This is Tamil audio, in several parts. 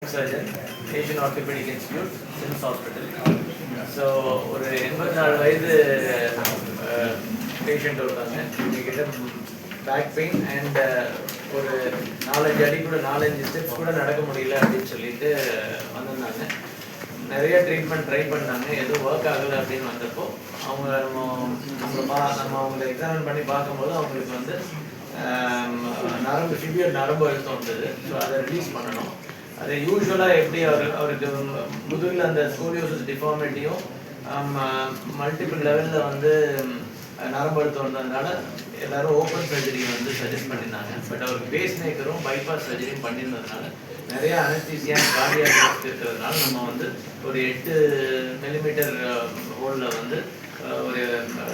surgeon, Asian Orthopedic Institute, Sims Hospital. So ஒரு 84 வயது பேஷண்ட் இருக்காங்க. எங்ககிட்ட பேக் பெயின் அண்ட் ஒரு 4-5 அடி கூட 4-5 ஸ்டெப்ஸ் கூட நடக்க முடியல அப்படின்னு சொல்லிட்டு வந்திருந்தாங்க. நிறைய ட்ரீட்மெண்ட் ட்ரை பண்ணாங்க, எதுவும் ஒர்க் ஆகலை அப்படின்னு வந்தப்போ அவங்க நம்ம அவங்களை எக்ஸாமின் பண்ணி பார்க்கும்போது அவங்களுக்கு வந்து சிவியர் நரம்பு அழுத்தம் வந்தது. ஸோ அதை ரிலீஸ் பண்ணணும். அது யூஸ்வலாக எப்படி அவருக்கு முதுகில் அந்த ஸ்கோலியோசிஸ் டிஃபார்மிட்டியும் மல்டிபிள் லெவலில் வந்து நரம்பு அழுத்தம் வந்ததுனால எல்லாரும் ஓப்பன் சர்ஜரி வந்து சஜஸ்ட் பண்ணியிருந்தாங்க. பட் அவருக்கு பேஸ் மேக்கரும் பைபாஸ் சர்ஜரியும் பண்ணியிருந்ததுனால நிறைய அனஸ்தீசியா கார்டியாக் இருக்கிறதுனால நம்ம வந்து ஒரு 8 மில்லிமீட்டர் ஹோலில் வந்து ஒரு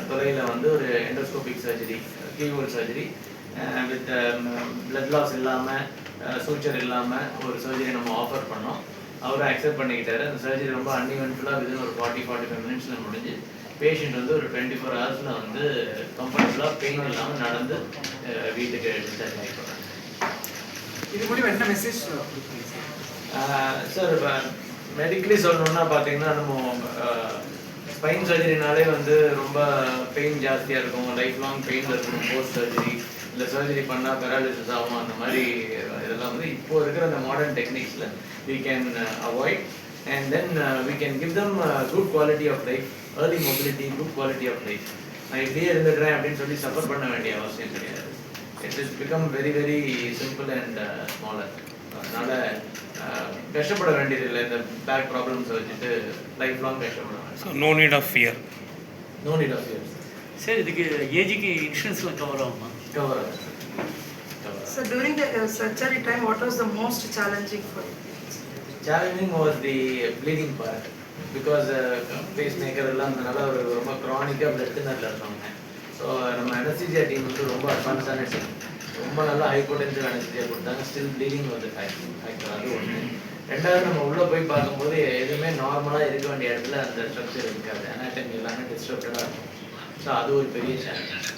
துறையில் வந்து ஒரு endoscopic surgery, keyhole surgery with blood loss இல்லாமல் சூச்சர் இல்லாமல் ஒரு சர்ஜரி நம்ம ஆஃபர் பண்ணோம். அவரும் அக்செப்ட் பண்ணிக்கிட்டாரு. அந்த சர்ஜரி ரொம்ப அன்இவென்ட்ஃபுல்லாக வித்தின் ஒரு 40-45 மினிட்ஸில் முடிஞ்சு பேஷண்ட் வந்து ஒரு 24 ஹவர்ஸில் வந்து கம்ஃபர்டபுளாக பெயின் இல்லாமல் நடந்து வீட்டுக்கு டிஸ்சார்ஜ் ஆகிப்போம். இது மூலியம் என்ன மெசேஜ் சார்? மெடிக்கலி சொல்லணுன்னா பார்த்தீங்கன்னா நம்ம ஸ்பைன் சர்ஜரினாலே வந்து ரொம்ப பெயின் ஜாஸ்தியாக இருக்கும், லைஃப் லாங் பெயினில் இருக்கணும். போஸ்ட் சர்ஜரி இல்லை சர்ஜரி பண்ணால் பெராலிசிஸ் ஆகும், அந்த மாதிரி இதெல்லாம் வந்து இப்போது இருக்கிற அந்த modern டெக்னிக்ஸில் we can avoid and then we can give them good quality of life, early mobility, good quality of life. நான் இப்படியே இருந்துடுறேன் அப்படின்னு சொல்லி சஃபர் பண்ண வேண்டிய அவசியம் கிடையாது. It is become very very simple and smaller. அதனால் கஷ்டப்பட வேண்டியதில்லை. இந்த பேக் ப்ராப்ளம்ஸ் வச்சுட்டு லைஃப் லாங் கஷ்டப்பட வேண்டாம். No need of fear. No need of fear sir. இதுக்கு ஏஜுக்கு இன்சூரன்ஸ்லாம் கவர் ஆகுமா? கவர் ஆகும். So during the surgery time, what was the most challenging for you? Challenging was the bleeding part because pacemaker எல்லாம் நல்லா ஒரு ரொம்ப க்ரானிக்காக பிளட் தின்னரில் இருந்தவங்க. ஸோ நம்ம அனஸ்தீசியா டீம் வந்து ரொம்ப அட்வான்ஸான டீம், ரொம்ப நல்லா ஹை பொட்டன்ஷியல் அனஸ்தீசியா கொடுத்தாங்க. ஸ்டில் ப்ளீடிங் வந்து ஃபேக்டர், அது ஒன்று. ரெண்டாவது நம்ம உள்ளே போய் பார்க்கும்போது எதுவுமே நார்மலாக இருக்க வேண்டிய இடத்துல அந்த ஸ்ட்ரக்சர் இருக்காது, அனாட்டமி எல்லாமே டிஸ்டர்ப்டடாக இருக்கும். ஸோ அது ஒரு பெரிய சேலஞ்ச்.